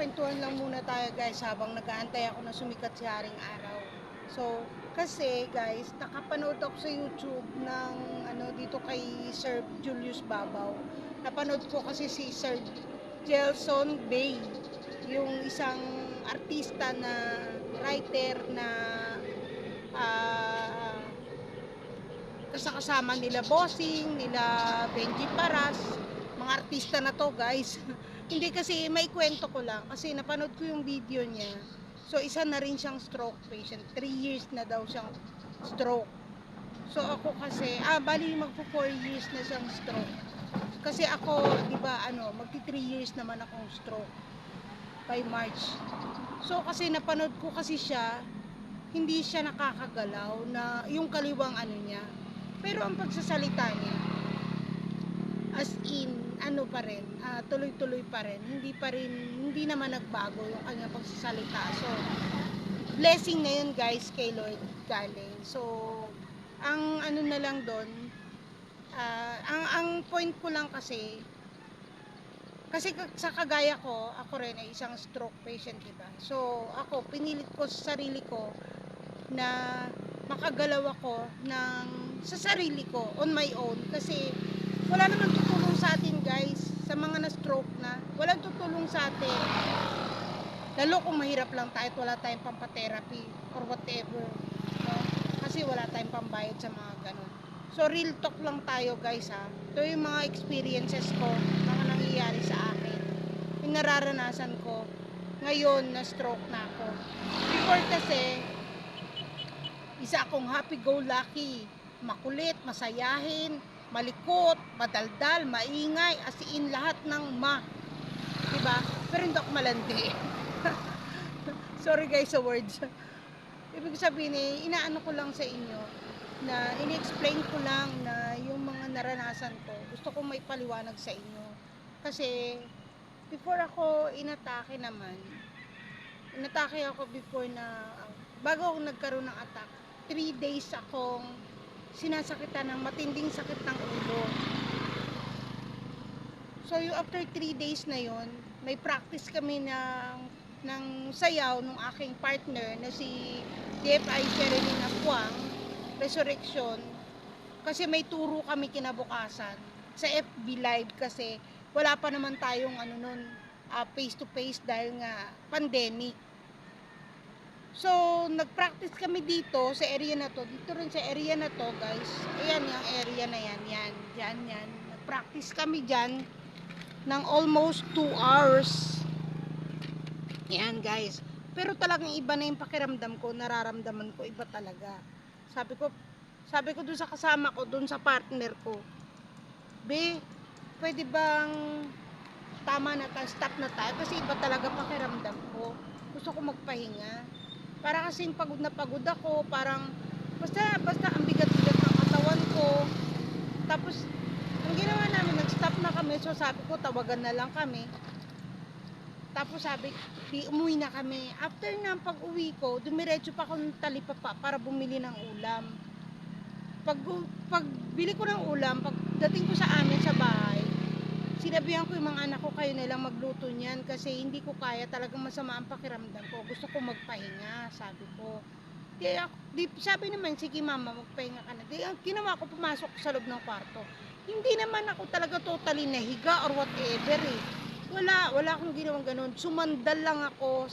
magkwentuhan lang muna tayo guys habang nag-aantay ako na sumikat si Haring Araw. So, kasi guys, nakapanood ako sa YouTube ng dito kay Sir Julius Babaw. Napanood ko kasi si Sir Gelson Bay, yung isang artista na writer na ah kasama nila Bossing, nila Benji Paras, mga artista na to guys. Hindi kasi may kwento ko lang kasi napanood ko yung video niya. So isa na rin siyang stroke patient. 3 years na daw siyang stroke. So ako kasi, bali magpo 4 years na siyang stroke. Kasi ako, 'di ba, magti 3 years naman akong stroke by March. So kasi napanood ko kasi siya, hindi siya nakakagalaw na yung kaliwang niya. Pero ang pagsasalita niya, as in, pa rin, tuloy-tuloy pa rin. Hindi naman nagbago yung kanyang pagsasalita. So, blessing na yun guys kay Lord galing. So, ang na lang doon, ang point ko lang kasi sa kagaya ko, ako rin ay isang stroke patient, diba? So, ako, pinilit ko sa sarili ko na makagalaw ako sa sarili ko on my own kasi wala naman tutulong sa atin guys, sa mga na-stroke na walang tutulong sa atin, lalo kung mahirap lang tayo at wala tayong pampatherapy or whatever, no? Kasi wala tayong pambayad sa mga ganun. So real talk lang tayo guys, ito yung mga experiences ko, mga nangyayari sa akin, yung nararanasan ko ngayon na stroke na ako. Before kasi isa akong happy-go-lucky, makulit, masayahin, malikot, madaldal, maingay, as in lahat ng diba? Pero hindi ako malandi. Sorry guys sa words. Ibig sabihin inaano ko lang sa inyo na ini-explain ko lang na yung mga naranasan ko. Gusto ko may paliwanag sa inyo. Kasi before ako inatake ako before na bago ako nagkaroon ng attack, 3 days akong sinasakitan ng matinding sakit ng ulo. So yung after 3 days na yon, may practice kami ng sayaw ng aking partner na si DFI Sherilyn Apuang, Resurrection. Kasi may turo kami kinabukasan sa FB Live kasi wala pa naman tayong face to face dahil nga pandemic. So, nag-practice kami dito sa area na to. Dito rin sa area na to, guys. Ayan, yung area na yan. Yan. Nag-practice kami dyan ng almost 2 hours. Yan, guys. Pero talagang iba na yung pakiramdam ko. Nararamdaman ko, iba talaga. Sabi ko dun sa kasama ko, dun sa partner ko, Be, pwede bang tama na tayo, stop na tayo? Kasi iba talaga pakiramdam ko. Gusto ko magpahinga. Para kasing pagod na pagod ako, parang basta ang bigat-bigat ng katawan ko. Tapos ang ginawa namin, nag-stop na kami. So sabi ko, tawagan na lang kami. Tapos sabi, umuwi na kami. After ng pag-uwi ko, dumiretso pa ako ng Talipapa para bumili ng ulam. Pag bili ko ng ulam, pagdating ko sa amin sa bahay, sinabihan ko yung mga anak ko, kayo na lang magluto niyan kasi hindi ko kaya, talagang masama ang pakiramdam ko. Gusto ko magpahinga, sabi ko. Sabi naman, sige mama, magpahinga ka na. Ginawa ko, pumasok sa loob ng kwarto. Hindi naman ako talaga totally nahiga or whatever Wala akong ginawang ganun. Sumandal lang ako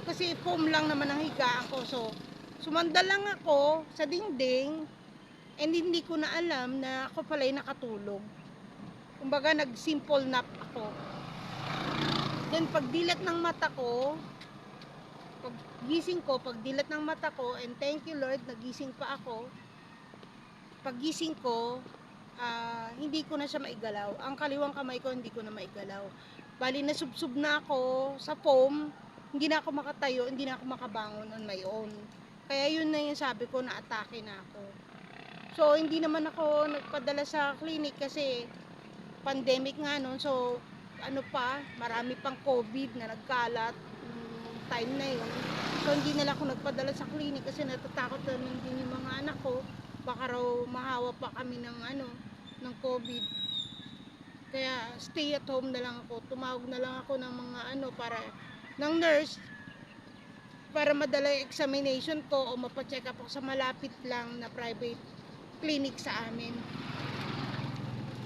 kasi foam lang naman ang higaan ko. So, sumandal lang ako sa dingding and hindi ko na alam na ako pala'y nakatulog. Kumbaga nag-simple nap ako. Then pagdilat ng mata ko, pagdilat ng mata ko, and thank you Lord, nagising pa ako. Paggising ko, hindi ko na siya maigalaw. Ang kaliwang kamay ko hindi ko na maigalaw. Bali nasubsob na ako sa foam, hindi na ako makatayo, hindi na ako makabangon on my own. Kaya yun na yung sabi ko, na atake na ako. So hindi naman ako nagpadala sa clinic kasi pandemic nga noon. So marami pang COVID na nagkalat time na yun. So hindi na lang ako nagpadala sa clinic kasi natatakot naman din yung mga anak ko, baka raw mahawa pa kami ng COVID. Kaya stay at home na lang ako. Tumawag na lang ako ng mga para ng nurse para madala yung examination ko o mapacheck up ako sa malapit lang na private clinic sa amin.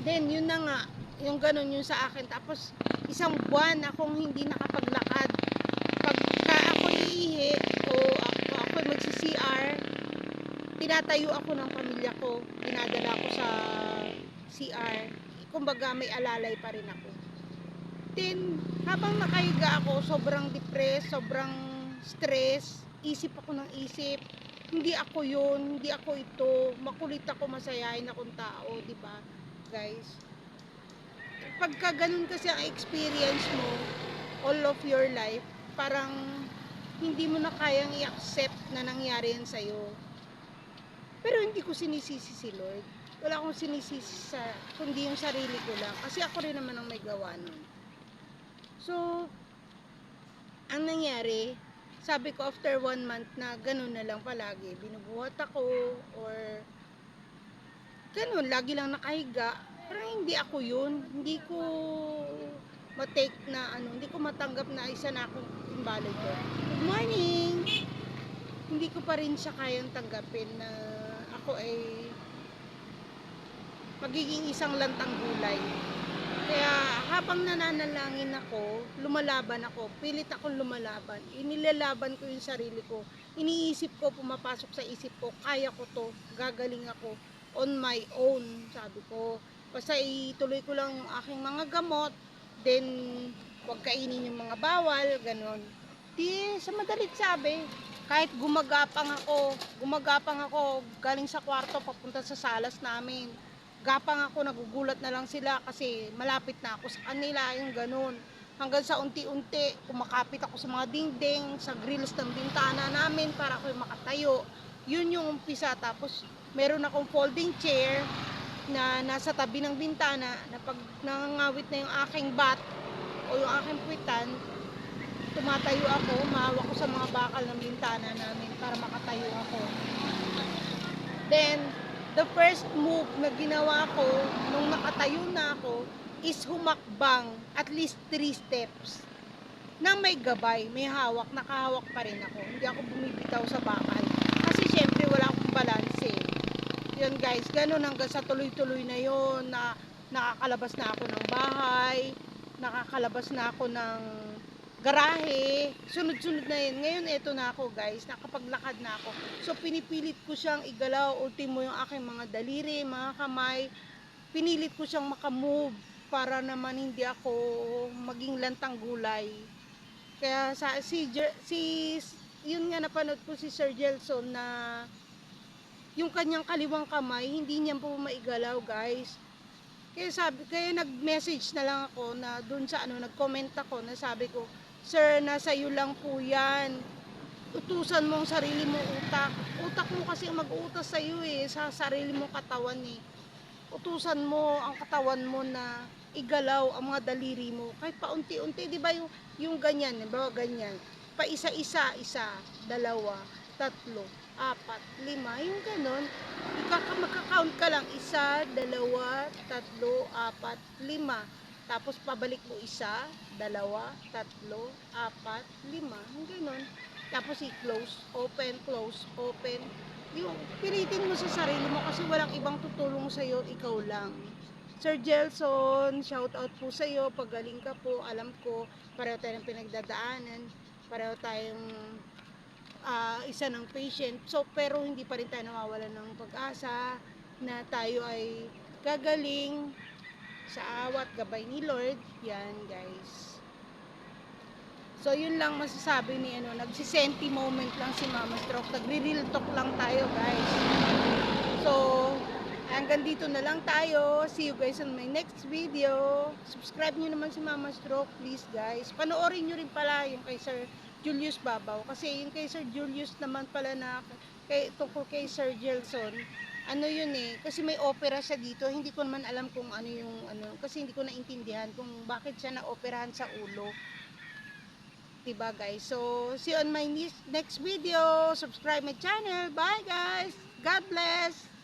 Then yun na nga, yung ganun yung sa akin. Tapos isang buwan akong hindi nakapaglakad. Pagka ako iihi o ako magsi-CR, tinatayo ako ng pamilya ko. Dinadala ko sa CR. Kumbaga may alalay pa rin ako. Then habang nakahiga ako, sobrang depressed, sobrang stress, isip ako ng isip. Hindi ako yun, hindi ako ito. Makulit ako, masayahin akong tao, di ba, guys? Pagka ganun kasi ang experience mo all of your life, parang hindi mo na kayang i-accept na nangyari yan sa'yo. Pero hindi ko sinisisi si Lord. Wala akong sinisisi kundi yung sarili ko lang. Kasi ako rin naman ang may gawa nun. So, ang nangyari, sabi ko after 1 month na ganun na lang palagi, binubuhat ako or ganun, lagi lang nakahiga. Parang hindi ako yun. Hindi ko matake na hindi ko matanggap na isa na akong invalid ko. Good morning! Hindi ko pa rin siya kayang tanggapin na ako ay magiging isang lantang gulay. Kaya habang nananalangin ako, lumalaban ako, pilit akong lumalaban, inilalaban ko yung sarili ko, iniisip ko, pumapasok sa isip ko, kaya ko to, gagaling ako, on my own, sabi ko. Basta ituloy ko lang yung aking mga gamot, then huwag kainin yung mga bawal, ganon. Di, sa madalit sabi, kahit gumagapang ako, galing sa kwarto, papunta sa salas namin, gapang ako, nagugulat na lang sila kasi malapit na ako sa kanila, yung ganun. Hanggang sa unti-unti, kumakapit ako sa mga dingding, sa grills ng bintana namin para ako makatayo. Yun yung umpisa. Tapos, meron akong folding chair na nasa tabi ng bintana na pag nangangawit na yung aking bat o yung aking puwitan, tumatayo ako, mahawak ko sa mga bakal ng bintana namin para makatayo ako. Then, the first move na ginawa ko nung nakatayo na ako is humakbang at least 3 steps nang may gabay, may hawak, nakahawak pa rin ako, hindi ako bumibitaw sa bakal kasi syempre wala akong balanse. Yun guys, ganun hanggang sa tuloy-tuloy na yun na nakakalabas na ako ng bahay, nakakalabas na ako ng garahe, sunod-sunod na yun. Ngayon eto na ako guys, nakapaglakad na ako. So pinipilit ko siyang igalaw, ultimo yung aking mga daliri, mga kamay, pinilit ko siyang makamove para naman hindi ako maging lantang gulay. Kaya yun nga napanood ko si Sir Gelson na yung kanyang kaliwang kamay, hindi niya po maigalaw guys. Kaya nag-message na lang ako na doon sa nag-comment ako na sabi ko, Sir, nasa iyo lang po yan. Utusan mo ang sarili mo utak. Utak mo kasi mag-uutas sa iyo sa sarili mo katawan Utusan mo ang katawan mo na igalaw ang mga daliri mo. Kahit paunti-unti, di ba yung ganyan, di ba ganyan. Pa isa-isa, dalawa, tatlo, apat, lima, yung ganon. Magka-count ka lang, 1, 2, 3, 4, 5. Tapos pabalik mo 1, 2, 3, 4, 5, yung ganon. Tapos i-close, close, open. Yung pilitin mo sa sarili mo kasi walang ibang tutulong sa'yo, ikaw lang. Sir Gelson, shout out po sa'yo, pagaling ka po, alam ko, pareho tayong pinagdadaanan, pareho tayong isa ng patient. So, pero hindi pa rin tayo nawawalan ng pag-asa na tayo ay gagaling sa awat gabay ni Lord. Yan, guys. So, yun lang masasabi ni nagsisenti moment lang si Mama Stroke. Nagre-real talk lang tayo, guys. So, hanggang dito na lang tayo. See you guys on my next video. Subscribe nyo naman si Mama Stroke, please, guys. Panoorin nyo rin pala yung kay Sir Julius Babaw. Kasi yung kay Sir Julius naman pala na tungkol kay Sir Gelson, yun kasi may opera siya dito. Hindi ko naman alam kung kasi hindi ko naintindihan kung bakit siya na-operahan sa ulo. Diba guys? So, see you on my next video. Subscribe my channel. Bye guys! God bless!